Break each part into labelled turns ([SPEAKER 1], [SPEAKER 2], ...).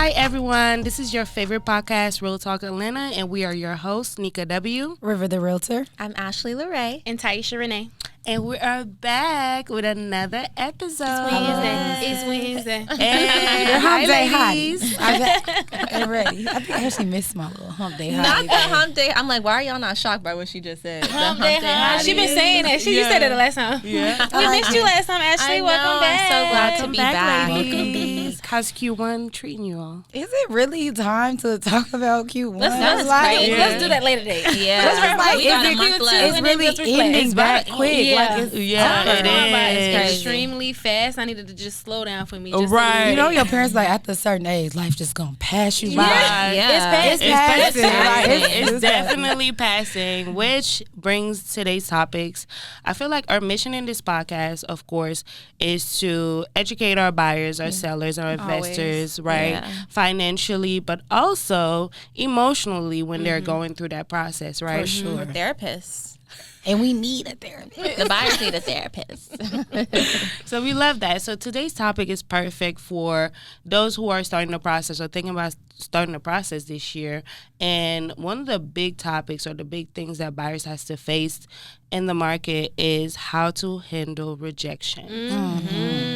[SPEAKER 1] Hi, everyone. This is your favorite podcast, Real Talk Atlanta, and we are your hosts, Nika W.
[SPEAKER 2] River the Realtor.
[SPEAKER 3] I'm Ashley LeRae.
[SPEAKER 4] And Taisha Renee.
[SPEAKER 1] And we are back with another episode.
[SPEAKER 4] It's Wednesday.
[SPEAKER 2] Your hump day
[SPEAKER 1] ladies.
[SPEAKER 2] hotties. I'm ready. I think I actually missed my little hump day hottie.
[SPEAKER 3] Not the hump day. I'm like, why are y'all not shocked by what she just said?
[SPEAKER 4] Hump day hottie. She been saying that. You said it the last time.
[SPEAKER 1] Yeah.
[SPEAKER 4] We missed you last time, Ashley. Welcome back.
[SPEAKER 3] I'm so glad to be back.
[SPEAKER 1] Ladies. How's Q1 treating you all?
[SPEAKER 2] Is it really time to talk about Q1?
[SPEAKER 4] Let's do that later date.
[SPEAKER 3] Yeah.
[SPEAKER 4] We got a month left.
[SPEAKER 2] It's really ending that quick.
[SPEAKER 4] Yeah.
[SPEAKER 2] Like
[SPEAKER 1] It is.
[SPEAKER 4] Extremely fast. I needed to just slow down for me.
[SPEAKER 1] Right.
[SPEAKER 2] You know, your parents like after a certain age, life just gonna pass you by.
[SPEAKER 3] Yeah.
[SPEAKER 2] It's passing.
[SPEAKER 1] It's definitely passing, which brings today's topics. I feel like our mission in this podcast, of course, is to educate our buyers, our sellers, our investors, right?
[SPEAKER 3] Yeah.
[SPEAKER 1] Financially, but also emotionally when they're going through that process, right?
[SPEAKER 2] For sure.
[SPEAKER 3] Therapists.
[SPEAKER 2] And we need a therapist.
[SPEAKER 3] The buyers need a therapist.
[SPEAKER 1] So we love that. So today's topic is perfect for those who are starting the process or thinking about starting the process this year. And one of the big topics or the big things that buyers has to face in the market is how to handle rejection.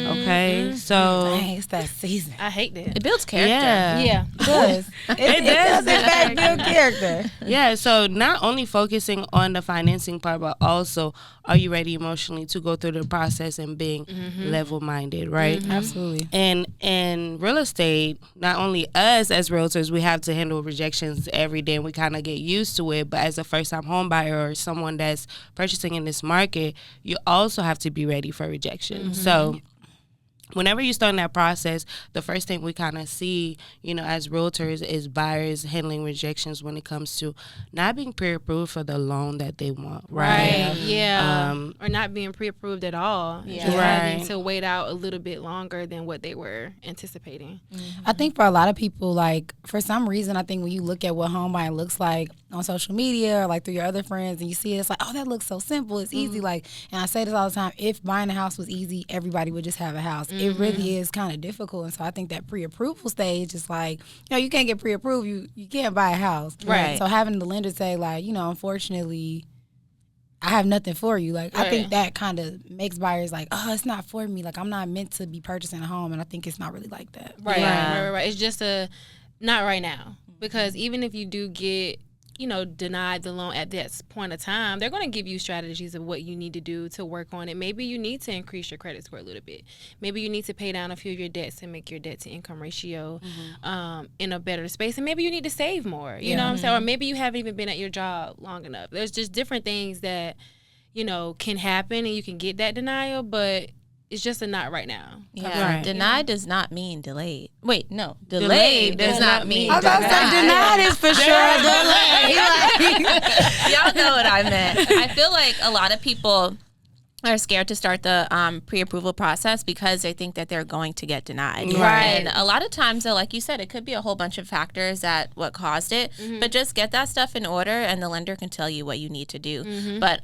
[SPEAKER 1] Okay, so
[SPEAKER 2] Dang, it's that season.
[SPEAKER 4] I hate that.
[SPEAKER 3] It builds character.
[SPEAKER 4] Yeah.
[SPEAKER 2] It does. It does in fact build character.
[SPEAKER 1] yeah, so not only focusing on the financing part, but also are you ready emotionally to go through the process and being level-minded, right?
[SPEAKER 2] Absolutely.
[SPEAKER 1] And in real estate, not only us as realtors, we have to handle rejections every day and we kind of get used to it. But as a first-time home buyer or someone that's purchasing in this market, you also have to be ready for rejection. So whenever you start in that process, the first thing we kind of see, as realtors is buyers handling rejections when it comes to not being pre-approved for the loan that they want, right?
[SPEAKER 4] Yeah. Or not being pre-approved at all.
[SPEAKER 3] Yeah.
[SPEAKER 4] Just
[SPEAKER 1] Right.
[SPEAKER 4] having to wait out a little bit longer than what they were anticipating.
[SPEAKER 2] I think for a lot of people, like, for some reason, I think when you look at what home buying looks like on social media or, like, through your other friends and you see it, it's like, oh, that looks so simple. It's easy. Like, and I say this all the time, if buying a house was easy, everybody would just have a house. It really is kind of difficult. And so I think that pre-approval stage is like, you can't get pre-approved. You can't buy a house.
[SPEAKER 3] Right.
[SPEAKER 2] So having the lender say, like, unfortunately, I have nothing for you. Like, I think that kind of makes buyers like, oh, it's not for me. Like, I'm not meant to be purchasing a home. And I think it's not really like that.
[SPEAKER 4] Right.
[SPEAKER 3] Yeah.
[SPEAKER 4] Right. It's just not right now. Because even if you do get, denied the loan at this point of time, they're going to give you strategies of what you need to do to work on it. Maybe you need to increase your credit score a little bit. Maybe you need to pay down a few of your debts and make your debt to income ratio in a better space. And maybe you need to save more, you know what I'm saying? Or maybe you haven't even been at your job long enough. There's just different things that, can happen and you can get that denial, but it's just a not right now.
[SPEAKER 3] Yeah. Right. Denied does not mean delayed. Wait, no. Delayed does not mean
[SPEAKER 2] I was about to say denied is for sure delayed.
[SPEAKER 3] Y'all know what I meant. I feel like a lot of people are scared to start the pre-approval process because they think that they're going to get denied.
[SPEAKER 4] Right.
[SPEAKER 3] And a lot of times, though, like you said, it could be a whole bunch of factors that what caused it. But just get that stuff in order and the lender can tell you what you need to do. But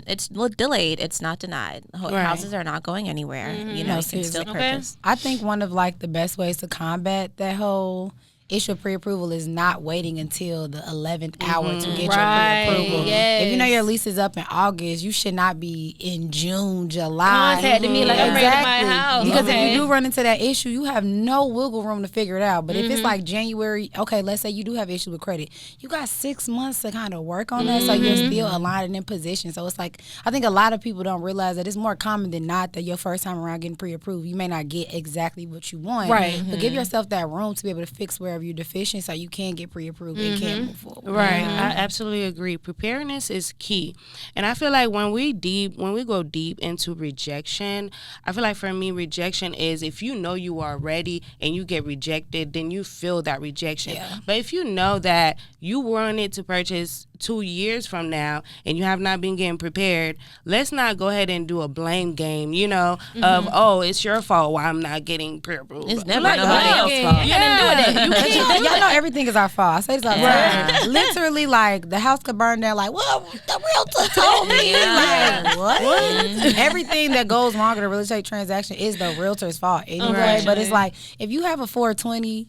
[SPEAKER 3] it's delayed. It's not denied. Houses are not going anywhere. You can still purchase.
[SPEAKER 2] I think one of the best ways to combat that whole issue of pre-approval is not waiting until the 11th hour to get your pre-approval.
[SPEAKER 4] Yes.
[SPEAKER 2] If you know your lease is up in August, you should not be in June, July.
[SPEAKER 4] Contact me like I'm ready to buy a house.
[SPEAKER 2] Because if you do run into that issue, you have no wiggle room to figure it out. But if it's like January, okay, let's say you do have issues with credit, you got 6 months to kind of work on that, so you're still aligned and in position. So it's like, I think a lot of people don't realize that it's more common than not that your first time around getting pre-approved, you may not get exactly what you want.
[SPEAKER 4] Right.
[SPEAKER 2] But give yourself that room to be able to fix wherever you're deficient so you can get pre-approved and can move forward.
[SPEAKER 1] Right. I absolutely agree. Preparedness is key. And I feel like when we go deep into rejection, I feel like for me, rejection is if you know you are ready and you get rejected, then you feel that rejection. Yeah. But if you know that you wanted to purchase 2 years from now and you have not been getting prepared, let's not go ahead and do a blame game, of, oh, it's your fault why I'm not getting pre-approved.
[SPEAKER 3] It's never nobody else's fault.
[SPEAKER 2] Y'all know everything is our fault. I say this all the time. Literally, like, the house could burn down, like, well, the realtor told me. Like, what? Everything that goes wrong in a real estate transaction is the realtor's fault anyway. But it's like, if you have a 420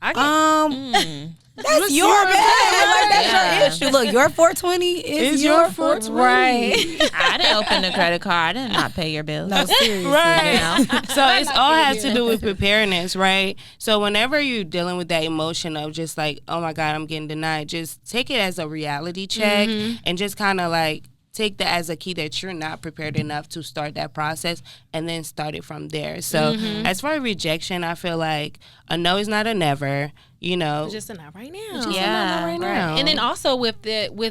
[SPEAKER 2] That's your bad. Like, that's your issue. Look, your 420 is your 420.
[SPEAKER 4] Right.
[SPEAKER 3] I didn't open the credit card. I did not pay your bills.
[SPEAKER 2] No, seriously.
[SPEAKER 1] Right. So it's all has to
[SPEAKER 4] you.
[SPEAKER 1] do with preparedness, right? So whenever you're dealing with that emotion of just like, oh my God, I'm getting denied, just take it as a reality check and just kind of like take that as a key that you're not prepared enough to start that process and then start it from there. So as far as rejection, I feel like a no is not a never. You know,
[SPEAKER 4] It's just a not right now.
[SPEAKER 1] just a no right now.
[SPEAKER 4] And then also with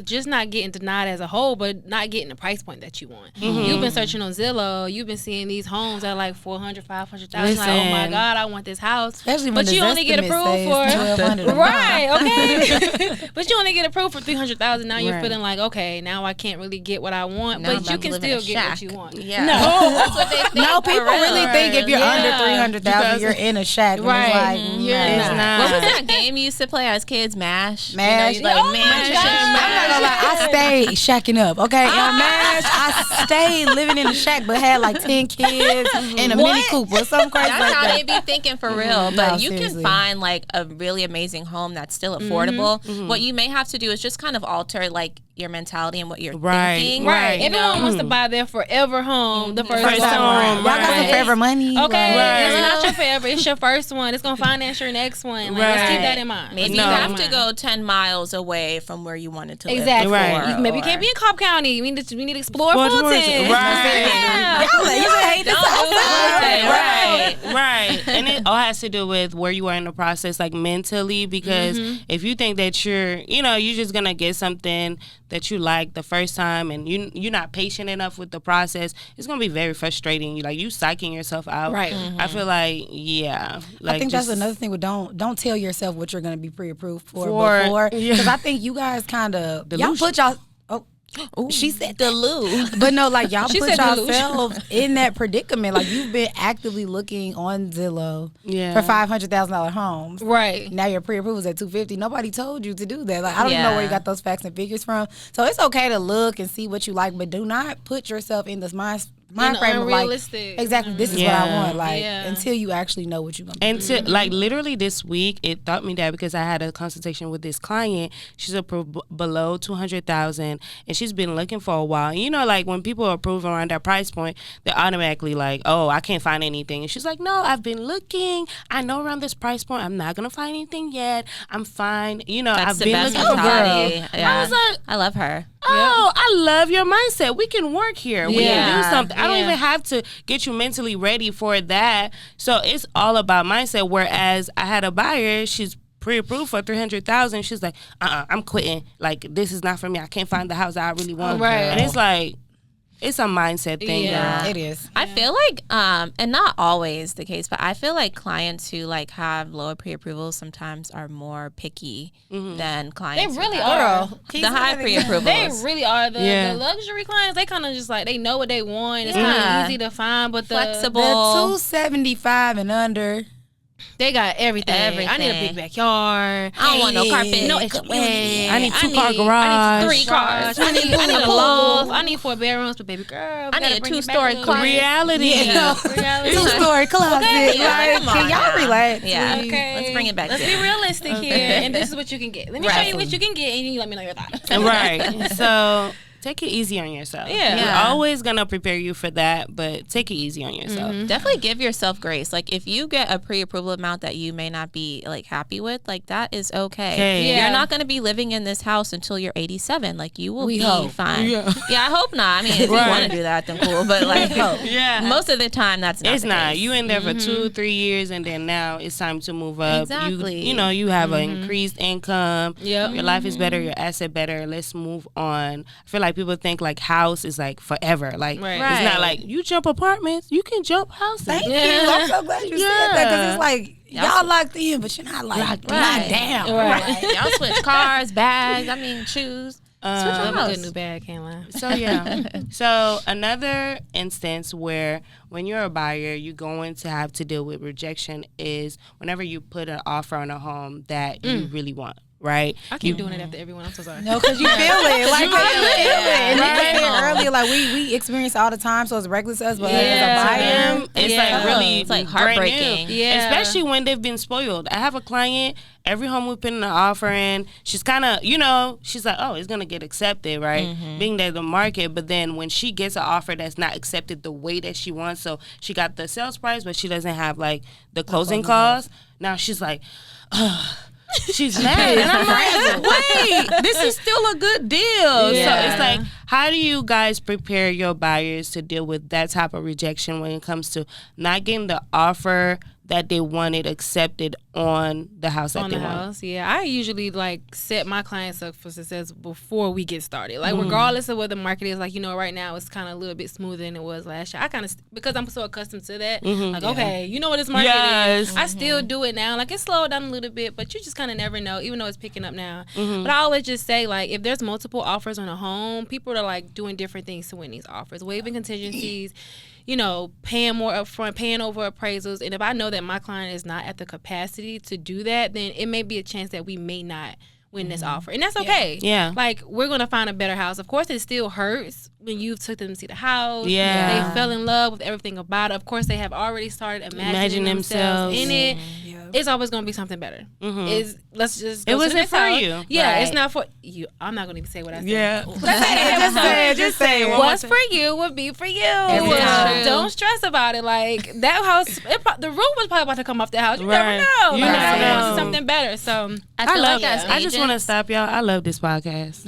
[SPEAKER 4] just not getting denied as a whole, but not getting the price point that you want. You've been searching on Zillow. You've been seeing these homes at like 400, 500,000. Like, oh my God, I want this house.
[SPEAKER 2] Especially when
[SPEAKER 4] but you only get approved for
[SPEAKER 2] $1,200.
[SPEAKER 4] right, okay. But you only get approved for 300,000. Now you're feeling like, okay, now I can't really get what I want,
[SPEAKER 3] Now
[SPEAKER 4] but you can still get what you want.
[SPEAKER 3] Yeah.
[SPEAKER 4] No,
[SPEAKER 3] That's what they think.
[SPEAKER 2] No, people really think if you're under
[SPEAKER 4] Yeah.
[SPEAKER 2] 300,000, you're in a shack. And
[SPEAKER 4] Right.
[SPEAKER 2] It's like,
[SPEAKER 4] You're
[SPEAKER 1] It's not.
[SPEAKER 3] What was that game you used to play as kids? MASH.
[SPEAKER 2] MASH.
[SPEAKER 3] You know, you like
[SPEAKER 4] Oh my
[SPEAKER 3] MASH.
[SPEAKER 4] gosh.
[SPEAKER 2] I'm not gonna lie, I stayed shacking up, okay? On MASH, I stayed living in the shack, but had like 10 kids and a Mini Cooper, something crazy
[SPEAKER 3] That's
[SPEAKER 2] like
[SPEAKER 3] how
[SPEAKER 2] that.
[SPEAKER 3] they be thinking for real. But
[SPEAKER 2] No,
[SPEAKER 3] you
[SPEAKER 2] seriously.
[SPEAKER 3] can find like a really amazing home that's still affordable. What you may have to do is just kind of alter like your mentality and what you're thinking.
[SPEAKER 1] Right.
[SPEAKER 4] Everyone wants to buy their forever home the first
[SPEAKER 1] First
[SPEAKER 4] time
[SPEAKER 1] home,
[SPEAKER 4] around.
[SPEAKER 2] Y'all got some
[SPEAKER 1] Right.
[SPEAKER 2] forever money.
[SPEAKER 4] Okay,
[SPEAKER 2] like-
[SPEAKER 4] it's not your forever. It's your first one. It's gonna finance your next one. Like, let's keep
[SPEAKER 1] Right.
[SPEAKER 4] that in mind.
[SPEAKER 3] Maybe
[SPEAKER 1] No.
[SPEAKER 3] you have to go 10 miles away from where you wanted to live.
[SPEAKER 4] Exactly.
[SPEAKER 1] Right.
[SPEAKER 3] before,
[SPEAKER 4] Maybe you
[SPEAKER 3] or-
[SPEAKER 4] can't be in Cobb County. We need to explore
[SPEAKER 1] Explore
[SPEAKER 4] Fulton.
[SPEAKER 1] Fulton. Right.
[SPEAKER 4] Yeah.
[SPEAKER 2] Y'all hate this
[SPEAKER 3] Don't do
[SPEAKER 2] outside.
[SPEAKER 3] it.
[SPEAKER 1] Right, right. And it all has to do with where you are in the process, like mentally, because if you think that you're just going to get something that you like the first time and you're not patient enough with the process, it's going to be very frustrating. You psyching yourself out.
[SPEAKER 4] Right.
[SPEAKER 1] I feel like, yeah. Like
[SPEAKER 2] I think
[SPEAKER 1] just,
[SPEAKER 2] that's another thing with don't tell yourself what you're going to be pre-approved for
[SPEAKER 1] For-
[SPEAKER 2] before.
[SPEAKER 1] yeah.
[SPEAKER 2] Because I think you guys kind of, y'all put y'all, she said
[SPEAKER 3] Delude.
[SPEAKER 2] but no, like y'all
[SPEAKER 4] She
[SPEAKER 2] put
[SPEAKER 4] said delusion.
[SPEAKER 2] yourselves in that predicament. Like you've been actively looking on Zillow
[SPEAKER 1] Yeah.
[SPEAKER 2] for $500,000 homes.
[SPEAKER 4] Right.
[SPEAKER 2] Now your pre-approval is at $250. Nobody told you to do that. Like I don't even know where you got those facts and figures from. So it's okay to look and see what you like, but do not put yourself in this mind frame of like
[SPEAKER 4] unrealistic.
[SPEAKER 2] exactly this is what I
[SPEAKER 1] Yeah.
[SPEAKER 2] want. Like
[SPEAKER 4] Yeah.
[SPEAKER 2] until you actually know what you're gonna do.
[SPEAKER 1] And to, like literally this week, it taught me that because I had a consultation with this client. She's approved below 200,000, and she's been looking for a while. You know, like when people approve around that price point, they're automatically like, "Oh, I can't find anything." And she's like, "No, I've been looking. I know around this price point, I'm not gonna find anything yet. I'm fine. You know,
[SPEAKER 3] That's
[SPEAKER 1] I've
[SPEAKER 3] the
[SPEAKER 1] been
[SPEAKER 3] best
[SPEAKER 1] looking for
[SPEAKER 3] mentality.
[SPEAKER 1] girl."
[SPEAKER 3] Yeah.
[SPEAKER 1] I was like,
[SPEAKER 3] I love her.
[SPEAKER 1] "Oh, I love your mindset. We can work here. We can
[SPEAKER 4] Yeah.
[SPEAKER 1] do something. I don't
[SPEAKER 4] Yeah.
[SPEAKER 1] even have to get you mentally ready for that." So it's all about mindset. Whereas I had a buyer, she's pre-approved for 300,000. She's like, I'm quitting. Like, this is not for me. I can't find the house I really want.
[SPEAKER 4] Right.
[SPEAKER 1] And it's like, it's a mindset thing.
[SPEAKER 4] Yeah.
[SPEAKER 1] girl.
[SPEAKER 2] It is.
[SPEAKER 3] I feel like, and not always the case, but I feel like clients who like have lower pre-approvals sometimes are more picky than
[SPEAKER 4] They
[SPEAKER 3] clients. who
[SPEAKER 4] really
[SPEAKER 3] have
[SPEAKER 4] are.
[SPEAKER 3] the high pre-approvals.
[SPEAKER 4] They really are.
[SPEAKER 1] Yeah.
[SPEAKER 4] The luxury clients, they kind of just like, they know what they want. It's
[SPEAKER 3] Yeah.
[SPEAKER 4] kind of easy to find, but the
[SPEAKER 3] Flexible.
[SPEAKER 2] The 275 and under.
[SPEAKER 4] they got everything. I need a
[SPEAKER 3] Everything.
[SPEAKER 4] big backyard.
[SPEAKER 3] I don't want no carpet.
[SPEAKER 4] No HOA.
[SPEAKER 1] I need two-car garage.
[SPEAKER 4] I need 3 cars. I need a loft. I need 4 bedrooms, but baby girl, we
[SPEAKER 3] I need
[SPEAKER 4] gotta
[SPEAKER 3] a
[SPEAKER 4] bring it back
[SPEAKER 3] 2-story
[SPEAKER 4] little
[SPEAKER 3] closet.
[SPEAKER 4] bit.
[SPEAKER 1] Reality.
[SPEAKER 4] Reality.
[SPEAKER 2] 2-story closet.
[SPEAKER 3] Okay,
[SPEAKER 2] Like,
[SPEAKER 3] come on
[SPEAKER 2] can y'all
[SPEAKER 3] now.
[SPEAKER 2] relax?
[SPEAKER 3] Yeah.
[SPEAKER 2] please?
[SPEAKER 4] Okay.
[SPEAKER 3] Let's bring it back
[SPEAKER 4] Let's
[SPEAKER 3] down.
[SPEAKER 4] be realistic here, and this is what you can get. Let me show
[SPEAKER 3] Right.
[SPEAKER 4] you what you can get, and you let me know your thoughts.
[SPEAKER 1] Right. So take it easy on yourself.
[SPEAKER 4] Yeah.
[SPEAKER 1] We're
[SPEAKER 3] Yeah.
[SPEAKER 1] always going to prepare you for that, but take it easy on yourself.
[SPEAKER 3] Definitely give yourself grace. Like if you get a pre-approval amount that you may not be like happy with, like that is okay.
[SPEAKER 1] Okay.
[SPEAKER 4] Yeah.
[SPEAKER 3] You're not going to be living in this house until you're 87. Like you will
[SPEAKER 2] We
[SPEAKER 3] be
[SPEAKER 2] hope.
[SPEAKER 3] fine.
[SPEAKER 1] Yeah.
[SPEAKER 3] I hope not. I mean, if you
[SPEAKER 1] Right.
[SPEAKER 3] want to do that, then cool. But like,
[SPEAKER 1] Yeah.
[SPEAKER 3] most of the time, that's not.
[SPEAKER 1] It's
[SPEAKER 3] the
[SPEAKER 1] not.
[SPEAKER 3] case.
[SPEAKER 1] You in there for 2-3 years, and then now it's time to move up.
[SPEAKER 3] Exactly.
[SPEAKER 1] You have an increased income.
[SPEAKER 4] Yep.
[SPEAKER 1] Your life is better. Your asset better. Let's move on. I feel like people think like house is like forever. Like
[SPEAKER 4] Right.
[SPEAKER 1] it's
[SPEAKER 3] Right.
[SPEAKER 1] not like you jump apartments. You can jump houses.
[SPEAKER 2] Thank you.
[SPEAKER 4] Yeah.
[SPEAKER 2] I'm so glad you said that because it's like y'all locked in, but you're not like
[SPEAKER 1] Locked
[SPEAKER 2] not
[SPEAKER 3] in.
[SPEAKER 2] down.
[SPEAKER 4] Right.
[SPEAKER 3] Y'all switch cars, bags. I mean, shoes.
[SPEAKER 4] I
[SPEAKER 3] Switch
[SPEAKER 4] have
[SPEAKER 3] your
[SPEAKER 4] a
[SPEAKER 3] house.
[SPEAKER 4] good new bag, can't lie.
[SPEAKER 1] So yeah. So another instance where when you're a buyer, you're going to have to deal with rejection is whenever you put an offer on a home that you really want. right?
[SPEAKER 4] I keep doing it after everyone. I'm so sorry.
[SPEAKER 2] No, because you feel it. Like, you feel it. And you
[SPEAKER 1] Right.
[SPEAKER 2] said earlier, like, we experience all the time, so it's reckless to us, but as a
[SPEAKER 1] To
[SPEAKER 2] buyer,
[SPEAKER 1] them, it's like really
[SPEAKER 3] It's like
[SPEAKER 1] brand new.
[SPEAKER 3] heartbreaking.
[SPEAKER 4] Yeah.
[SPEAKER 1] Especially when they've been spoiled. I have a client, every home we put in an offer in, she's kind of, she's like, oh, it's going to get accepted, right? Being that the market. But then when she gets an offer that's not accepted the way that she wants, so she got the sales price, but she doesn't have like the closing costs. Now she's like, she's mad. And I'm like, wait, this is still a good deal.
[SPEAKER 4] Yeah.
[SPEAKER 1] So it's like, how do you guys prepare your buyers to deal with that type of rejection when it comes to not getting the offer that they wanted accepted on the house that
[SPEAKER 4] On
[SPEAKER 1] they
[SPEAKER 4] the
[SPEAKER 1] want?
[SPEAKER 4] house, yeah. I usually like set my clients up for success before we get started. Like regardless of what the market is, like right now it's kind of a little bit smoother than it was last year. I kind of because I'm so accustomed to that. Like okay, you know what this market is. I still do it now. Like it slowed down a little bit, but you just kind of never know, even though it's picking up now. But I always just say like if there's multiple offers on a home, people are like doing different things to win these offers, waiving contingencies. Paying more upfront, paying over appraisals. And if I know that my client is not at the capacity to do that, then it may be a chance that we may not win this offer. And that's okay.
[SPEAKER 1] Yeah.
[SPEAKER 4] Like, we're going to find a better house. Of course, it still hurts when you took them to see the house.
[SPEAKER 1] Yeah.
[SPEAKER 4] They fell in love with everything about it. Of course, they have already started imagining
[SPEAKER 1] Imagine
[SPEAKER 4] themselves in it.
[SPEAKER 2] Yeah.
[SPEAKER 4] It's always going to be something better. Let's just go
[SPEAKER 1] It
[SPEAKER 4] to
[SPEAKER 1] wasn't
[SPEAKER 4] the next
[SPEAKER 1] for
[SPEAKER 4] house.
[SPEAKER 1] you.
[SPEAKER 4] Yeah,
[SPEAKER 2] Right.
[SPEAKER 4] it's not for you. I'm not going to even say what I said.
[SPEAKER 1] Yeah.
[SPEAKER 2] Just say it.
[SPEAKER 4] What's for you would be for you.
[SPEAKER 2] Every time.
[SPEAKER 4] Don't stress about it. Like that house, the roof was probably about to come off the house. You
[SPEAKER 1] Right.
[SPEAKER 4] never know.
[SPEAKER 1] You
[SPEAKER 4] Like,
[SPEAKER 1] never
[SPEAKER 4] somebody wants
[SPEAKER 1] know.
[SPEAKER 4] something better. So
[SPEAKER 3] I
[SPEAKER 1] I
[SPEAKER 3] feel
[SPEAKER 1] love
[SPEAKER 3] like as
[SPEAKER 1] I just want to
[SPEAKER 3] agents-
[SPEAKER 1] stop y'all. I love this podcast.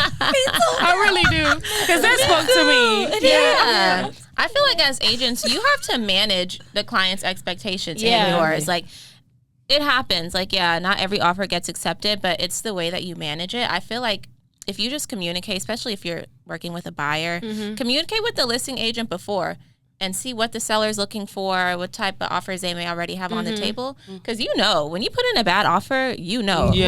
[SPEAKER 1] I really do. Because that spoke to me.
[SPEAKER 3] Yeah. I feel like as agents, you have to manage the client's expectations
[SPEAKER 4] Yeah.
[SPEAKER 3] and yours. Like, it happens. Like, yeah, not every offer gets accepted, but it's the way that you manage it. I feel like if you just communicate, especially if you're working with a buyer, communicate with the listing agent before and see what the seller's looking for, what type of offers they may already have on the table. Because when you put in a bad offer,
[SPEAKER 1] Yeah.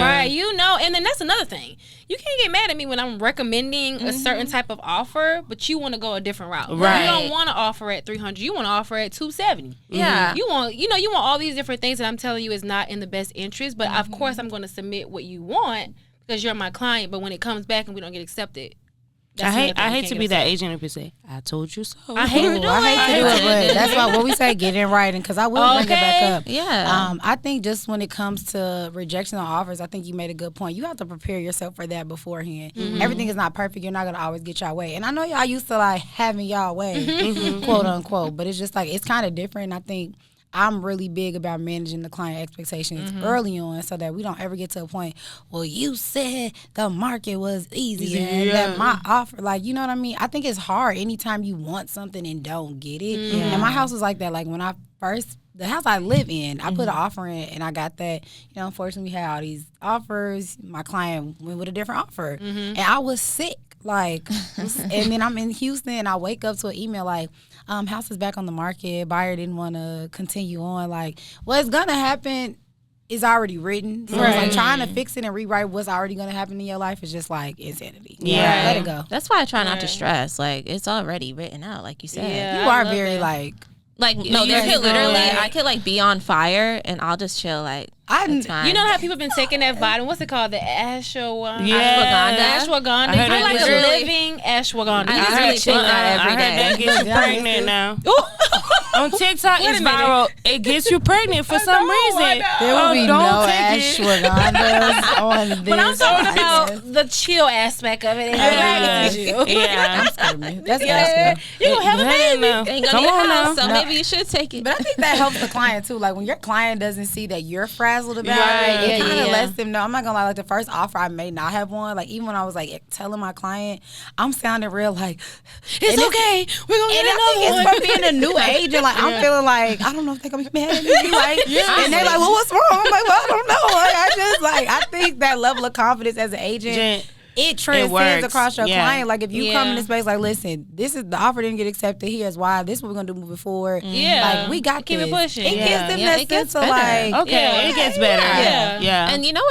[SPEAKER 4] Right, and then that's another thing. You can't get mad at me when I'm recommending a certain type of offer, but you want to go a different route.
[SPEAKER 1] Right.
[SPEAKER 4] You don't want to offer at $300. You want to offer at $270.
[SPEAKER 3] Yeah.
[SPEAKER 4] You want all these different things that I'm telling you is not in the best interest. But of course, I'm going to submit what you want because you're my client. But when it comes back and we don't get accepted, that's
[SPEAKER 1] I
[SPEAKER 4] another thing.
[SPEAKER 1] hate
[SPEAKER 4] You
[SPEAKER 1] to
[SPEAKER 4] can't
[SPEAKER 1] be
[SPEAKER 4] get
[SPEAKER 1] that
[SPEAKER 4] upset.
[SPEAKER 1] agent who say, I told you so.
[SPEAKER 4] I hate to do
[SPEAKER 2] I hate to do it,
[SPEAKER 3] it.
[SPEAKER 2] but that's why what we say, get in writing, because I will bring it back up.
[SPEAKER 3] Yeah.
[SPEAKER 2] I think just when it comes to rejection of offers, I think you made a good point. You have to prepare yourself for that beforehand. Everything is not perfect. You're not going to always get your way. And I know y'all used to like having y'all way, quote unquote, but it's just like, it's kind of different. I think I'm really big about managing the client expectations early on so that we don't ever get to a point, well, you said the market was easy and that my offer, like, you know what I mean? I think it's hard anytime you want something and don't get it. And my house was like that. Like when I first, the house I live in, I put an offer in and I got that, unfortunately we had all these offers. My client went with a different offer and I was sick. Like, and then I'm in Houston and I wake up to an email like, house is back on the market. Buyer didn't want to continue on. Like, what's gonna happen is already written. So it's like trying to fix it and rewrite what's already gonna happen in your life is just like insanity.
[SPEAKER 1] Yeah.
[SPEAKER 2] Let it go.
[SPEAKER 3] That's why I try not to stress. Like, it's already written out, like you said.
[SPEAKER 4] Yeah.
[SPEAKER 2] You
[SPEAKER 4] I
[SPEAKER 2] are
[SPEAKER 4] love
[SPEAKER 2] very
[SPEAKER 4] that.
[SPEAKER 2] like
[SPEAKER 3] No, there
[SPEAKER 2] Yes,
[SPEAKER 3] could literally,
[SPEAKER 2] like-
[SPEAKER 3] I could like be on fire and I'll just chill. Like, it's fine.
[SPEAKER 4] You know how people been taking that vitamin? What's it called? The ashwagandha.
[SPEAKER 1] Yeah.
[SPEAKER 4] Ashwagandha.
[SPEAKER 1] I heard
[SPEAKER 4] You're
[SPEAKER 1] that
[SPEAKER 4] like a
[SPEAKER 3] literally-
[SPEAKER 4] living ashwagandha.
[SPEAKER 3] I
[SPEAKER 4] You just
[SPEAKER 3] literally
[SPEAKER 4] be chilling
[SPEAKER 3] take that
[SPEAKER 4] out.
[SPEAKER 3] every
[SPEAKER 1] I heard that
[SPEAKER 3] day.
[SPEAKER 1] gets you pregnant now. On TikTok, it's
[SPEAKER 4] a minute.
[SPEAKER 1] viral. It gets you pregnant for some reason.
[SPEAKER 2] there will be
[SPEAKER 1] don't
[SPEAKER 2] no
[SPEAKER 1] take it.
[SPEAKER 2] ashwagandhas on this.
[SPEAKER 4] But I'm talking
[SPEAKER 2] podcast.
[SPEAKER 4] about the chill aspect of it.
[SPEAKER 1] Yeah.
[SPEAKER 2] That's nasty.
[SPEAKER 4] You gonna have a baby.
[SPEAKER 1] now.
[SPEAKER 3] Ain't
[SPEAKER 1] Come
[SPEAKER 3] gonna
[SPEAKER 1] on
[SPEAKER 3] be a
[SPEAKER 1] now.
[SPEAKER 3] house, so maybe you should take it.
[SPEAKER 2] But I think that helps the client too. Like when your client doesn't see that you're frazzled about
[SPEAKER 1] Right.
[SPEAKER 2] it, it kind of
[SPEAKER 3] Yeah.
[SPEAKER 2] lets them know. I'm not gonna lie. Like the first offer I may not have won. Like even when I was like telling my client, I'm sounding real like
[SPEAKER 4] It's okay. We're gonna
[SPEAKER 2] And
[SPEAKER 4] get
[SPEAKER 2] I think
[SPEAKER 4] another
[SPEAKER 2] it's
[SPEAKER 4] one.
[SPEAKER 2] for being a new agent. Like I'm feeling like I don't know if they're gonna be mad at me. Like and they're like, well, what's wrong? I'm like, well, I don't know. Like I think that level of confidence as an agent. It transcends
[SPEAKER 1] works.
[SPEAKER 2] across your
[SPEAKER 1] Yeah.
[SPEAKER 2] client. Like if you come into space like, listen, this is the offer didn't get accepted. Here's why. This is what we're gonna do moving forward.
[SPEAKER 4] Yeah.
[SPEAKER 2] Like we got
[SPEAKER 4] Keep it
[SPEAKER 2] this.
[SPEAKER 4] pushing.
[SPEAKER 2] It
[SPEAKER 4] Yeah.
[SPEAKER 2] gives them
[SPEAKER 3] Yeah,
[SPEAKER 2] that
[SPEAKER 3] it
[SPEAKER 2] sense
[SPEAKER 3] gets
[SPEAKER 2] of
[SPEAKER 3] better.
[SPEAKER 2] like,
[SPEAKER 1] Okay, it gets better.
[SPEAKER 4] Yeah.
[SPEAKER 1] Yeah.
[SPEAKER 3] And you know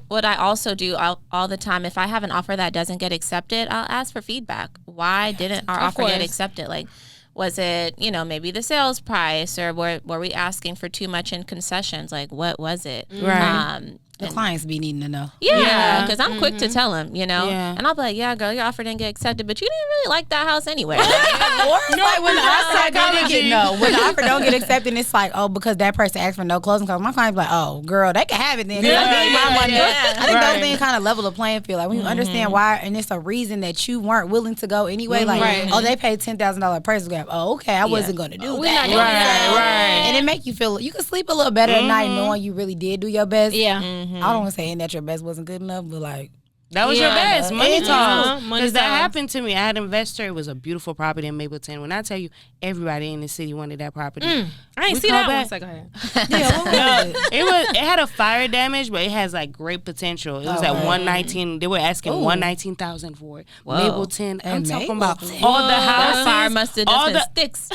[SPEAKER 3] what I also do all the time, if I have an offer that doesn't get accepted, I'll ask for feedback. Why didn't our offer get
[SPEAKER 4] course.
[SPEAKER 3] accepted? Like, was it, maybe the sales price, or were we asking for too much in concessions? Like, what was it?
[SPEAKER 1] Right.
[SPEAKER 2] The clients be needing to know.
[SPEAKER 3] Yeah, because I'm quick to tell them, you know.
[SPEAKER 1] Yeah.
[SPEAKER 3] And I'll be like, yeah, girl, your offer didn't get accepted, but you didn't really like that house anyway.
[SPEAKER 2] Or it's like when the offer don't get accepted, it's like, oh, because that person asked for no closing costs. My client's like, oh, girl, they can have it then. I need my money. I think those things kind of level the playing field. Like when you understand why, and it's a reason that you weren't willing to go anyway. Like, oh, they paid $10,000 appraisal gap. Oh, okay, I wasn't going to do that.
[SPEAKER 1] Right.
[SPEAKER 2] And it make you feel, you can sleep a little better at night knowing you really did do your best.
[SPEAKER 4] Yeah.
[SPEAKER 2] I don't want to say that your best wasn't good enough, but like,
[SPEAKER 1] that was your best. Money talks.
[SPEAKER 4] Money
[SPEAKER 1] Because that
[SPEAKER 4] talks.
[SPEAKER 1] happened to me. I had an investor. It was a beautiful property in Mapleton. When I tell you, everybody in the city wanted that property.
[SPEAKER 4] I ain't
[SPEAKER 1] We
[SPEAKER 4] see
[SPEAKER 1] call
[SPEAKER 4] that
[SPEAKER 1] back.
[SPEAKER 4] one. So go ahead.
[SPEAKER 2] yeah, what was it?
[SPEAKER 1] It had a fire damage, but it has like great potential. It was at 119. They were asking 119,000 for it. Mapleton. I'm talking about all the houses.
[SPEAKER 3] That fire must have
[SPEAKER 1] all
[SPEAKER 3] just been sticks.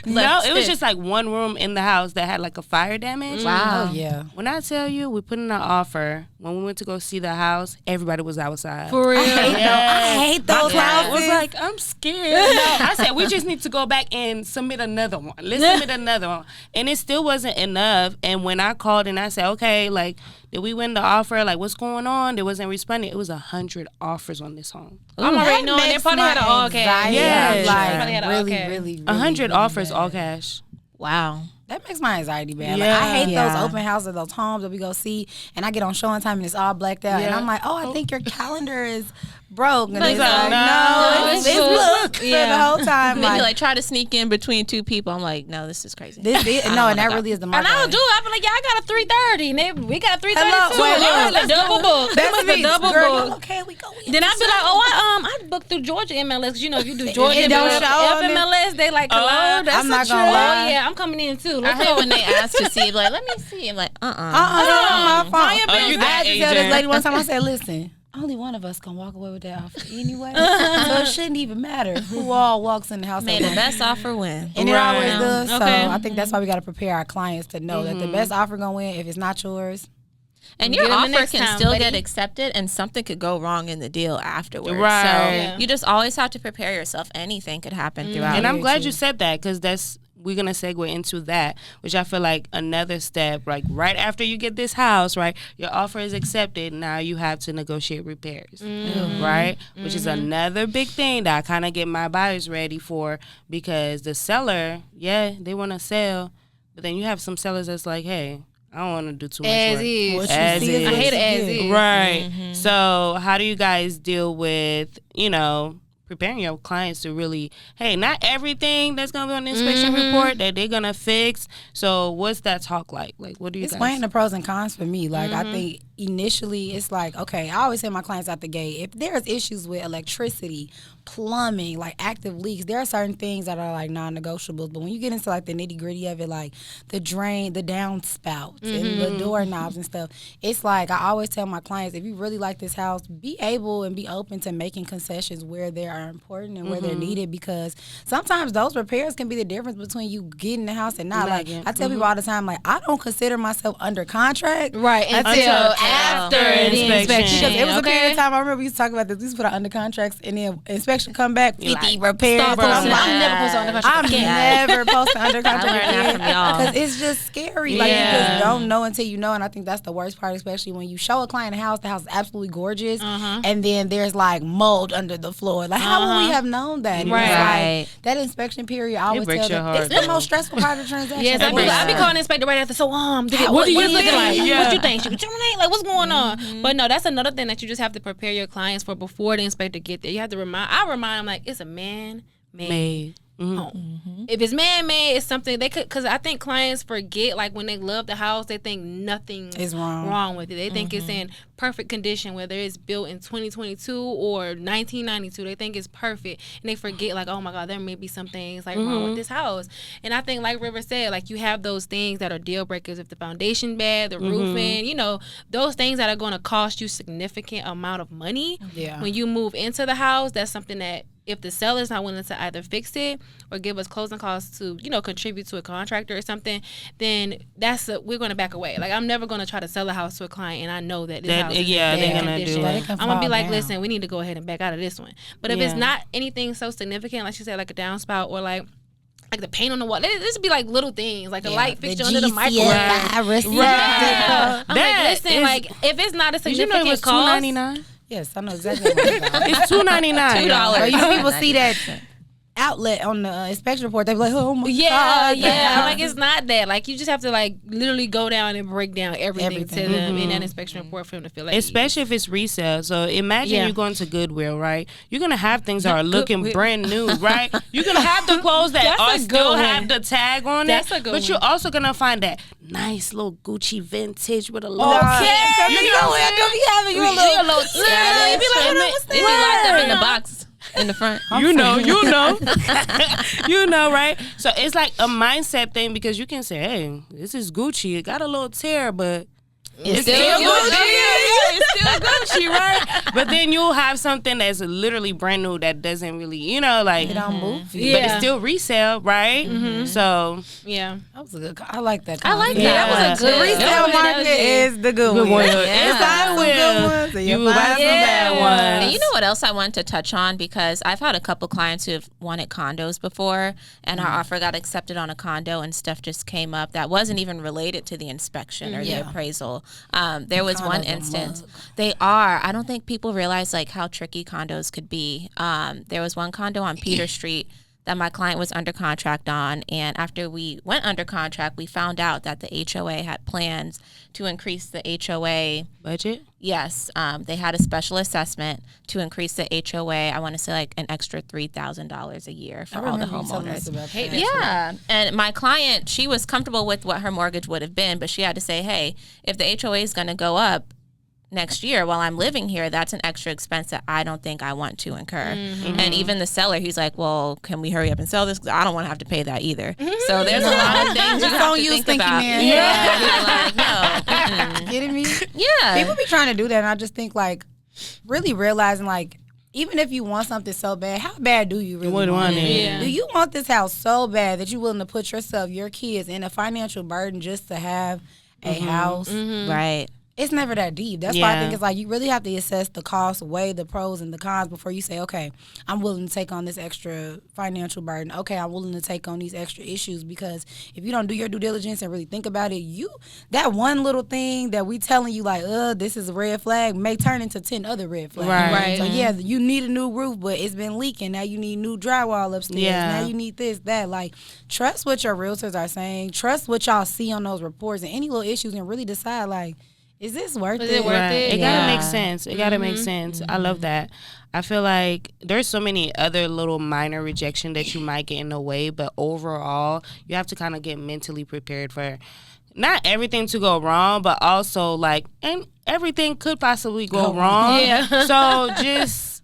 [SPEAKER 1] No, it was just like one room in the house that had like a fire damage.
[SPEAKER 3] Wow.
[SPEAKER 2] Oh, yeah.
[SPEAKER 1] When I tell you, we put in an offer. When we went to go see the house, everybody was outside.
[SPEAKER 4] For real.
[SPEAKER 2] I hate those
[SPEAKER 1] I
[SPEAKER 2] houses.
[SPEAKER 1] was like, I'm scared. No, I said, we just need to go back and submit another one. Let's submit another one. And it still wasn't enough. And when I called and I said, okay, like, did we win the offer? Like, what's going on? They wasn't responding. It was 100 offers on this home.
[SPEAKER 4] I'm already knowing they probably had an all cash.
[SPEAKER 1] Yes.
[SPEAKER 4] Probably had an all
[SPEAKER 2] really,
[SPEAKER 4] cash.
[SPEAKER 2] really,
[SPEAKER 1] 100
[SPEAKER 2] really
[SPEAKER 1] offers,
[SPEAKER 2] bad.
[SPEAKER 1] all cash.
[SPEAKER 3] Wow.
[SPEAKER 2] That makes my anxiety bad.
[SPEAKER 1] Yeah.
[SPEAKER 2] Like, I hate
[SPEAKER 3] Yeah.
[SPEAKER 2] those open houses, those homes that we go see, and I get on showing time and it's all blacked out, and I'm like, oh, I think your calendar is broke. And it's like, no, it's booked for the whole time.
[SPEAKER 3] Maybe like try to sneak in between two people. I'm like, no, this is crazy.
[SPEAKER 2] This is, no, and that really is the market.
[SPEAKER 4] And I'll do it. I'll be like, yeah, I got a 330. And we got a 332.
[SPEAKER 2] Hello,
[SPEAKER 4] Let's double book.
[SPEAKER 2] That's
[SPEAKER 4] Let's double book.
[SPEAKER 2] Okay, we go.
[SPEAKER 4] Then I'll be like, oh, I booked through Georgia MLS. 'Cause you know, if you do Georgia
[SPEAKER 2] It don't
[SPEAKER 4] MLS,
[SPEAKER 2] show on it.
[SPEAKER 4] FMLS, they like collide.
[SPEAKER 2] I'm not gonna lie.
[SPEAKER 4] Oh, yeah, I'm coming in too.
[SPEAKER 3] I
[SPEAKER 4] Let's
[SPEAKER 3] hate
[SPEAKER 4] go.
[SPEAKER 3] when they ask to see, like, let me see. I'm like,
[SPEAKER 2] That's my fault.
[SPEAKER 4] Mind your
[SPEAKER 1] Oh, you
[SPEAKER 4] business.
[SPEAKER 2] I had to tell
[SPEAKER 1] agent.
[SPEAKER 2] this lady one time, I said, listen, only one of us can walk away with that offer anyway. So it shouldn't even matter who all walks in the house.
[SPEAKER 3] may the best offer win.
[SPEAKER 2] And it always does.
[SPEAKER 4] Okay.
[SPEAKER 2] So I think that's why we got to prepare our clients to know that the best offer going to win. If it's not yours,
[SPEAKER 3] And
[SPEAKER 4] Get
[SPEAKER 3] your
[SPEAKER 4] on the
[SPEAKER 3] offer
[SPEAKER 4] next
[SPEAKER 3] can
[SPEAKER 4] time,
[SPEAKER 3] still
[SPEAKER 4] buddy.
[SPEAKER 3] get accepted, and something could go wrong in the deal afterwards.
[SPEAKER 1] Right.
[SPEAKER 3] So
[SPEAKER 4] Yeah.
[SPEAKER 3] you just always have to prepare yourself. Anything could happen throughout.
[SPEAKER 1] And I'm
[SPEAKER 2] Very
[SPEAKER 1] glad
[SPEAKER 2] true.
[SPEAKER 1] you said that because we're going to segue into that, which I feel like another step, like right after you get this house, right, your offer is accepted. Now you have to negotiate repairs, right? Which is another big thing that I kind of get my buyers ready for because the seller, they want to sell, but then you have some sellers that's like, hey, I don't want to do too much
[SPEAKER 4] As
[SPEAKER 1] work.
[SPEAKER 4] is.
[SPEAKER 2] what you
[SPEAKER 1] As
[SPEAKER 2] see
[SPEAKER 1] is.
[SPEAKER 2] is
[SPEAKER 4] I
[SPEAKER 2] what
[SPEAKER 4] hate it
[SPEAKER 2] you
[SPEAKER 4] as
[SPEAKER 2] get.
[SPEAKER 4] is.
[SPEAKER 1] Right. So how do you guys deal with, preparing your clients to really, hey, not everything that's going to be on the inspection report that they're going to fix. So what's that talk like? Like, what do you
[SPEAKER 2] It's
[SPEAKER 1] guys?
[SPEAKER 2] weighing the pros and cons for me. Like, I think initially it's like, okay, I always tell my clients out the gate, if there's issues with electricity, plumbing, like active leaks, there are certain things that are like non-negotiables. But when you get into like the nitty-gritty of it, like the drain, the downspouts and the doorknobs and stuff, it's like I always tell my clients, if you really like this house, be able and be open to making concessions where they are important and where they're needed, because sometimes those repairs can be the difference between you getting the house and not. Like I tell people all the time, like I don't consider myself under contract
[SPEAKER 4] Right.
[SPEAKER 2] until after the
[SPEAKER 1] inspection.
[SPEAKER 2] inspection. Because it was a period
[SPEAKER 4] Okay.
[SPEAKER 2] of time I remember we used to talk about this. We used to put out under contracts and then inspection come back 50
[SPEAKER 1] like,
[SPEAKER 2] repairs.
[SPEAKER 4] stop
[SPEAKER 2] So I'm
[SPEAKER 4] posting.
[SPEAKER 2] like,
[SPEAKER 4] I'm never posting under contract
[SPEAKER 2] I'm
[SPEAKER 4] again.
[SPEAKER 2] never posting under
[SPEAKER 3] I
[SPEAKER 2] contract
[SPEAKER 3] learned that from y'all.
[SPEAKER 2] because it's just scary. Like you
[SPEAKER 1] Yeah.
[SPEAKER 2] just don't know until you know, and I think that's the worst part, especially when you show a client a house. The house is absolutely gorgeous, and then there's like mold under the floor. Like how would we have known that? And it's
[SPEAKER 3] Right.
[SPEAKER 2] like, that inspection period, I always
[SPEAKER 1] breaks
[SPEAKER 2] tell
[SPEAKER 1] your
[SPEAKER 2] them,
[SPEAKER 1] heart,
[SPEAKER 2] it's the
[SPEAKER 1] though.
[SPEAKER 2] most stressful part of the transaction.
[SPEAKER 4] Yes, I be calling the inspector right after. So, what do you looking like?
[SPEAKER 1] Yeah.
[SPEAKER 4] What you think? Should we terminate? Like, what's going on? But no, that's another thing that you just have to prepare your clients for before the inspector get there. You have to I remind them like it's a man-made
[SPEAKER 1] Made.
[SPEAKER 4] home. If it's man-made, it's something they could. Because I think clients forget, like when they love the house, they think nothing
[SPEAKER 2] Is wrong.
[SPEAKER 4] with it. They think it's in perfect condition, whether it's built in 2022 or 1992. They think it's perfect, and they forget like, oh my God, there may be some things like wrong with this house. And I think, like River said, like you have those things that are deal breakers. If the foundation bad, the roofing, those things that are going to cost you significant amount of money.
[SPEAKER 2] Yeah.
[SPEAKER 4] When you move into the house, that's something that if the seller's not willing to either fix it or give us closing costs to, contribute to a contractor or something, then we're going to back away. Like I'm never going to try to sell a house to a client and I know that this house is in
[SPEAKER 1] they're
[SPEAKER 4] bad
[SPEAKER 1] gonna do
[SPEAKER 4] condition.
[SPEAKER 1] it.
[SPEAKER 4] I'm going to be like, listen, we need to go ahead and back out of this one. But if it's
[SPEAKER 1] Yeah.
[SPEAKER 4] not anything so significant, like she said, like a downspout or like like the paint on the wall. This would be like little things, like a light
[SPEAKER 2] the
[SPEAKER 4] fixture under the microwave.
[SPEAKER 2] virus.
[SPEAKER 4] Yeah. I'm
[SPEAKER 1] That
[SPEAKER 4] like, listen,
[SPEAKER 1] is-
[SPEAKER 4] like if it's not a
[SPEAKER 1] Did you know
[SPEAKER 4] significant
[SPEAKER 1] it was
[SPEAKER 4] cost,
[SPEAKER 1] $2.99?
[SPEAKER 2] Yes, I know exactly what it's about.
[SPEAKER 1] It's $2.99.
[SPEAKER 3] $2.
[SPEAKER 2] But you know, people see that outlet on the inspection report, they be like, oh my God.
[SPEAKER 4] Like it's not that. Like you just have to like literally go down and break down everything. To them in that inspection report for them to feel like
[SPEAKER 1] Especially if it's resale. So imagine
[SPEAKER 4] Yeah.
[SPEAKER 1] you're going to Goodwill, right? You're gonna have things that are looking brand new, right? You're gonna have the clothes that
[SPEAKER 4] That's
[SPEAKER 1] are
[SPEAKER 4] a good
[SPEAKER 1] still
[SPEAKER 4] one.
[SPEAKER 1] have the tag on
[SPEAKER 4] That's
[SPEAKER 1] it.
[SPEAKER 4] a good
[SPEAKER 1] but
[SPEAKER 4] one.
[SPEAKER 1] you're also gonna find that nice little Gucci vintage with a little
[SPEAKER 2] Okay.
[SPEAKER 1] you know what I'm saying?
[SPEAKER 2] be having you a little
[SPEAKER 1] Yeah,
[SPEAKER 3] It'd be locked up in the box in the front.
[SPEAKER 1] you know, you know, right? So it's like a mindset thing because you can say, "Hey, this is Gucci. It got a little tear, but it's still Gucci. Yeah, it's still Gucci, right?" But then you'll have something that's literally brand new that doesn't really, you know, like,
[SPEAKER 2] It don't move.
[SPEAKER 1] but
[SPEAKER 4] Yeah.
[SPEAKER 1] it's still resale, right? So
[SPEAKER 4] yeah.
[SPEAKER 2] That was a good. I like that.
[SPEAKER 3] I like that.
[SPEAKER 1] Yeah.
[SPEAKER 3] That was a
[SPEAKER 2] The
[SPEAKER 3] good
[SPEAKER 2] resale
[SPEAKER 4] That was
[SPEAKER 2] market
[SPEAKER 4] good.
[SPEAKER 2] is the good one.
[SPEAKER 1] one.
[SPEAKER 2] You
[SPEAKER 3] Yeah.
[SPEAKER 2] find some good ones, and you
[SPEAKER 1] You
[SPEAKER 2] find
[SPEAKER 1] buy
[SPEAKER 2] some
[SPEAKER 1] some
[SPEAKER 2] bad
[SPEAKER 1] bad
[SPEAKER 2] ones.
[SPEAKER 3] And you know what else I want to touch on, because I've had a couple clients who have wanted condos before, and our offer got accepted on a condo, and stuff just came up that wasn't even related to the inspection or the appraisal. There was one
[SPEAKER 2] Condos are
[SPEAKER 3] instance.
[SPEAKER 2] mug.
[SPEAKER 3] They are. I don't think people realize like how tricky condos could be. There was one condo on Peter Street that my client was under contract on, and after we went under contract, we found out that the HOA had plans to increase the HOA.
[SPEAKER 1] budget.
[SPEAKER 3] Yes, they had a special assessment to increase the HOA. I want to say like an extra $3,000 a year for all the homeowners. Yeah, and my client, she was comfortable with what her mortgage would have been, but she had to say, hey, if the HOA is going to go up next year while I'm living here, that's an extra expense that I don't think I want to incur. And even the seller, he's like, well, can we hurry up and sell this? 'Cause I don't want to have to pay that either. So there's a lot of things you
[SPEAKER 2] It's
[SPEAKER 3] have
[SPEAKER 2] on
[SPEAKER 3] to
[SPEAKER 2] you,
[SPEAKER 3] think
[SPEAKER 2] stinky
[SPEAKER 3] about.
[SPEAKER 2] man.
[SPEAKER 3] Yeah, you're like, no. Mm-mm.
[SPEAKER 2] Kidding me?
[SPEAKER 3] Yeah.
[SPEAKER 2] People be trying to do that, and I just think like really realizing like even if you want something so bad, how bad do you really want it?
[SPEAKER 4] Yeah.
[SPEAKER 2] Do you want this house so bad that you're willing to put yourself, your kids, in a financial burden just to have a house?
[SPEAKER 3] Right.
[SPEAKER 2] It's never that deep. That's why I
[SPEAKER 1] Yeah.
[SPEAKER 2] think it's like you really have to assess the cost, weigh the pros and the cons before you say, okay, I'm willing to take on this extra financial burden. Okay, I'm willing to take on these extra issues, because if you don't do your due diligence and really think about it, that one little thing that we telling you like, this is a red flag may turn into 10 other red flags.
[SPEAKER 1] Right.
[SPEAKER 2] So yeah, you need a new roof, but it's been leaking. Now you need new drywall upstairs.
[SPEAKER 1] Yeah.
[SPEAKER 2] Now you need this, that. Like, trust what your realtors are saying. Trust what y'all see on those reports and any little issues, and really decide like, is this worth
[SPEAKER 4] Is
[SPEAKER 2] it?
[SPEAKER 4] it worth
[SPEAKER 1] Right.
[SPEAKER 4] it?
[SPEAKER 1] It
[SPEAKER 3] Yeah.
[SPEAKER 1] gotta make sense. It gotta make sense. I love that. I feel like there's so many other little minor rejection that you might get in the way, but overall, you have to kind of get mentally prepared for not everything to go wrong, but also like, and everything could possibly go wrong.
[SPEAKER 4] Yeah.
[SPEAKER 1] So just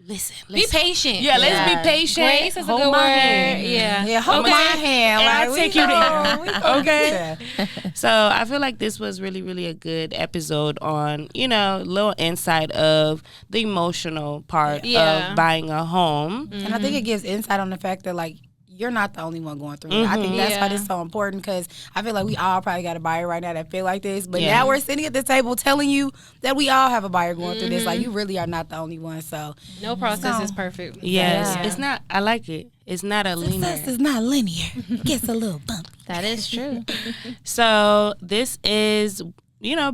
[SPEAKER 1] listen.
[SPEAKER 4] Be patient.
[SPEAKER 1] Yeah, let's be patient.
[SPEAKER 4] Grace is a
[SPEAKER 1] Hold
[SPEAKER 4] good
[SPEAKER 1] my
[SPEAKER 4] word.
[SPEAKER 1] hand.
[SPEAKER 4] Yeah.
[SPEAKER 2] Yeah, hold
[SPEAKER 1] Okay.
[SPEAKER 2] my hand.
[SPEAKER 1] And
[SPEAKER 2] Like,
[SPEAKER 1] I'll
[SPEAKER 2] we
[SPEAKER 1] take you
[SPEAKER 2] know,
[SPEAKER 1] there.
[SPEAKER 2] we gonna
[SPEAKER 1] Okay.
[SPEAKER 2] do that.
[SPEAKER 1] So I feel like this was really, really a good episode on, little insight of the emotional part
[SPEAKER 4] Yeah.
[SPEAKER 1] of buying a home.
[SPEAKER 2] And I think it gives insight on the fact that like you're not the only one going through it. I think that's why
[SPEAKER 4] Yeah.
[SPEAKER 2] this is so important, because I feel like we all probably got a buyer right now that feel like this. But
[SPEAKER 1] Yeah.
[SPEAKER 2] now we're sitting at the table telling you that we all have a buyer going through this. Like, you really are not the only one. So
[SPEAKER 4] No process
[SPEAKER 2] So-
[SPEAKER 4] is perfect.
[SPEAKER 1] Yes.
[SPEAKER 3] Yeah.
[SPEAKER 1] It's not, I like it. It's not a linear.
[SPEAKER 2] success is not linear. It gets a little bumpy.
[SPEAKER 3] That is true.
[SPEAKER 1] So this is,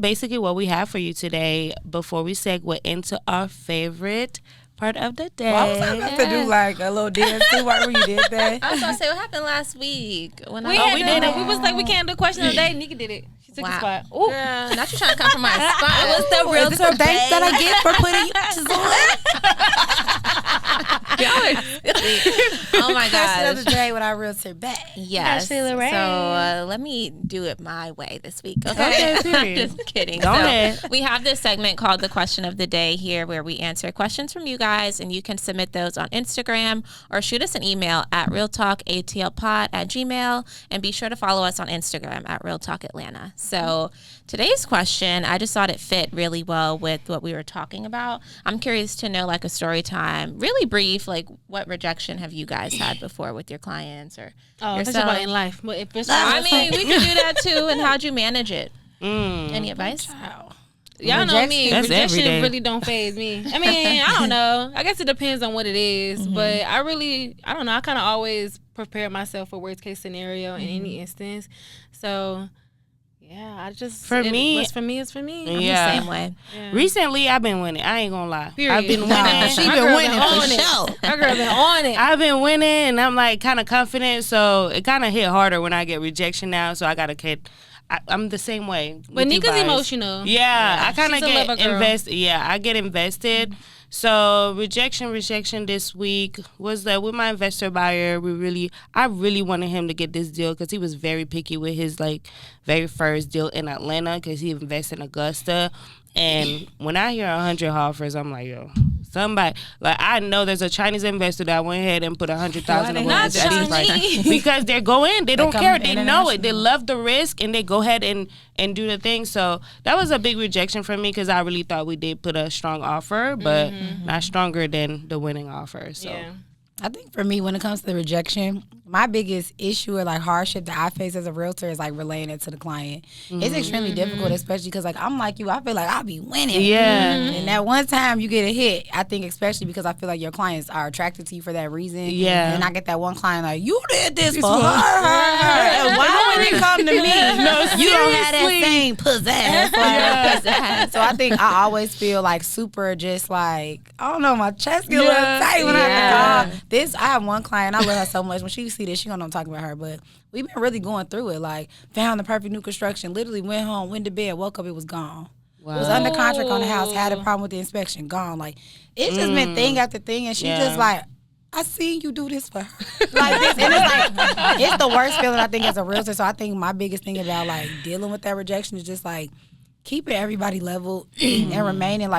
[SPEAKER 1] basically what we have for you today before we segue into our favorite part of the day.
[SPEAKER 2] Well, I was about to do like a little dance too while you did that.
[SPEAKER 3] I was going to say, what happened last week? When
[SPEAKER 4] We
[SPEAKER 3] I
[SPEAKER 4] did it. We was like, we can't do question of the day. Nika did it. She took the spot. Ooh.
[SPEAKER 3] Girl, not you trying to come from my spot. It was the
[SPEAKER 2] Is this the thanks that I get for putting
[SPEAKER 3] Oh my
[SPEAKER 2] Question of
[SPEAKER 3] gosh.
[SPEAKER 2] the day with our realtor back?
[SPEAKER 3] Yes.
[SPEAKER 4] Ashley Lorraine.
[SPEAKER 3] So let me do it my way this week.
[SPEAKER 1] Okay,
[SPEAKER 3] Okay.
[SPEAKER 1] period.
[SPEAKER 3] Just kidding.
[SPEAKER 1] Go ahead.
[SPEAKER 3] We have this segment called the question of the day here, where we answer questions from you guys, and you can submit those on Instagram or shoot us an email at realtalkatlpod@gmail, and be sure to follow us on Instagram at realtalkatlanta. So today's question, I just thought it fit really well with what we were talking about. I'm curious to know like a story time, really brief, like what rejection have you guys had before with your clients or
[SPEAKER 4] Oh, it's
[SPEAKER 3] yourself?
[SPEAKER 4] about in life. If it's
[SPEAKER 3] I mean, we can do that too. And how'd you manage it?
[SPEAKER 1] Mm.
[SPEAKER 3] Any advice?
[SPEAKER 4] Y'all know me.
[SPEAKER 1] That's every
[SPEAKER 4] Rejection
[SPEAKER 1] day.
[SPEAKER 4] really don't faze me. I mean, I don't know. I guess it depends on what it is, but I don't know. I kind of always prepare myself for worst case scenario in any instance. So, yeah, what's for me is for me.
[SPEAKER 3] I'm the same way.
[SPEAKER 1] Yeah. Recently, I've been winning. I ain't gonna lie.
[SPEAKER 4] Period.
[SPEAKER 1] I've been winning.
[SPEAKER 2] She been winning for sure.
[SPEAKER 4] My girl been on it.
[SPEAKER 1] I've been winning, and I'm like kind of confident. So it kind of hit harder when I get rejection now. So I gotta get. I'm the same way.
[SPEAKER 4] But Nika's emotional.
[SPEAKER 1] Yeah, I kind of
[SPEAKER 4] She's a
[SPEAKER 1] get
[SPEAKER 4] lover girl.
[SPEAKER 1] invested. Yeah, I get invested. So rejection this week was that with my investor buyer, I really wanted him to get this deal because he was very picky with his very first deal in Atlanta because he invested in Augusta. And when I hear 100 offers, I'm like, yo, somebody I know there's a Chinese investor that went ahead and put 100,000 of
[SPEAKER 3] Not
[SPEAKER 1] price because they go in, they don't care, they know it, they love the risk, and they go ahead and do the thing. So that was a big rejection for me because I really thought we did put a strong offer, but not stronger than the winning offer. So.
[SPEAKER 4] Yeah.
[SPEAKER 2] I think for me, when it comes to the rejection, my biggest issue or hardship that I face as a realtor is relaying it to the client. It's extremely difficult, especially because I'm like you. I feel like I'll be winning.
[SPEAKER 1] Yeah.
[SPEAKER 2] And that one time you get a hit, I think especially because I feel like your clients are attracted to you for that reason.
[SPEAKER 1] Yeah.
[SPEAKER 2] And I get that one client you did this for her. And why would it come to me?
[SPEAKER 1] No,
[SPEAKER 2] you don't have that same pizzazz. So I think I always feel super just I don't know, my chest get a little tight when I have to call. I have one client, I love her so much. When she see this, she gonna know I'm talking about her. But we've been really going through it. Found the perfect new construction. Literally went home, went to bed, woke up, it was gone. Wow. Was under contract on the house, had a problem with the inspection, gone. It's just been thing after thing, and she just I seen you do this for her. This, and it's the worst feeling I think as a realtor. So I think my biggest thing about dealing with that rejection is just keeping everybody level and remaining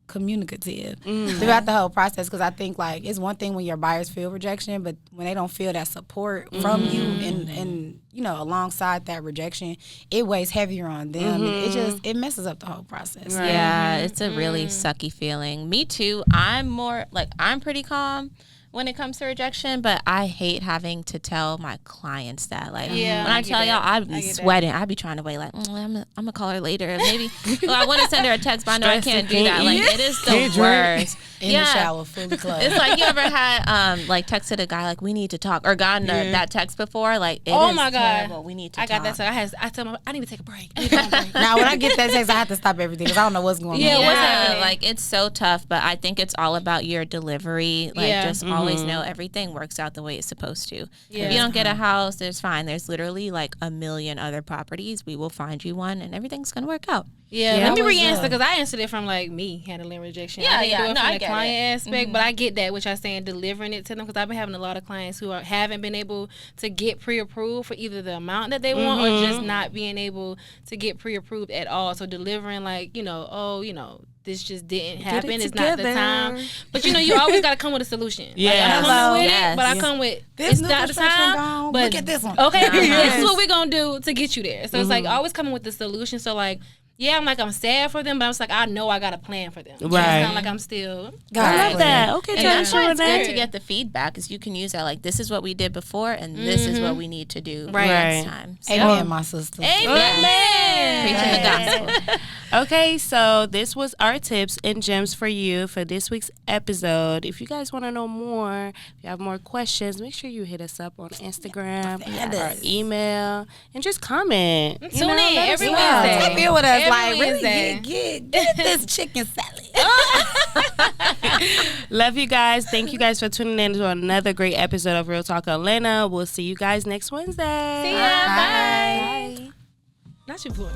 [SPEAKER 2] communicative throughout the whole process, because I think it's one thing when your buyers feel rejection, but when they don't feel that support from you and alongside that rejection, it weighs heavier on them, and it messes up the whole process.
[SPEAKER 3] Right. Yeah, it's a really sucky feeling. Me too. I'm more I'm pretty calm when it comes to rejection, but I hate having to tell my clients that. When I tell y'all, I be sweating. I be trying to wait, I'm gonna call her later. Maybe I want to send her a text, but I know I can't do that. It is the worst.
[SPEAKER 2] In the shower, fully clothed.
[SPEAKER 3] It's you ever had texted a guy we need to talk, or gotten that text before? It
[SPEAKER 4] oh
[SPEAKER 3] is
[SPEAKER 4] my God,
[SPEAKER 3] terrible. We need to talk.
[SPEAKER 4] I got that. So I tell him I need to take a break.
[SPEAKER 2] Now when I get that text, I have to stop everything because I don't know what's going on.
[SPEAKER 3] Yeah, what's happening? It's so tough, but I think it's all about your delivery. Just always know everything works out the way it's supposed to.
[SPEAKER 4] Yeah.
[SPEAKER 3] If you don't get a house, there's fine. There's literally a million other properties. We will find you one, and everything's gonna work out.
[SPEAKER 4] Yeah, let me re-answer because I answered it from me handling rejection. I didn't do it from the client aspect, but I get that, which I'm saying, delivering it to them, because I've been having a lot of clients who haven't been able to get pre-approved for either the amount that they want or just not being able to get pre-approved at all. So delivering this just didn't happen. It's not the time. But you always got to come with a solution.
[SPEAKER 1] Yeah.
[SPEAKER 4] I come with it, but I come with
[SPEAKER 2] this
[SPEAKER 4] it's not the time.
[SPEAKER 2] Gone.
[SPEAKER 4] But
[SPEAKER 2] look at this one.
[SPEAKER 4] Okay, this is what we're gonna do to get you there. So it's always coming with the solution. So yeah, I'm sad for them, but I'm I know I got a plan for them.
[SPEAKER 1] Right.
[SPEAKER 4] It's not I'm still.
[SPEAKER 1] I love that. Okay,
[SPEAKER 3] and that's why it's good to get the feedback, because you can use that this is what we did before, and this is what we need to do next time. So,
[SPEAKER 2] amen, my sister.
[SPEAKER 3] Amen. Preaching the gospel.
[SPEAKER 1] Okay, so this was our tips and gems for you for this week's episode. If you guys want to know more, if you have more questions, make sure you hit us up on Instagram or email and just comment.
[SPEAKER 4] Tune in every Wednesday.
[SPEAKER 2] Tap in with us.
[SPEAKER 4] Every
[SPEAKER 2] Get this chicken salad.
[SPEAKER 1] Love you guys. Thank you guys for tuning in to another great episode of Real Talk Atlanta. We'll see you guys next Wednesday.
[SPEAKER 4] See ya. Bye. Not your boy.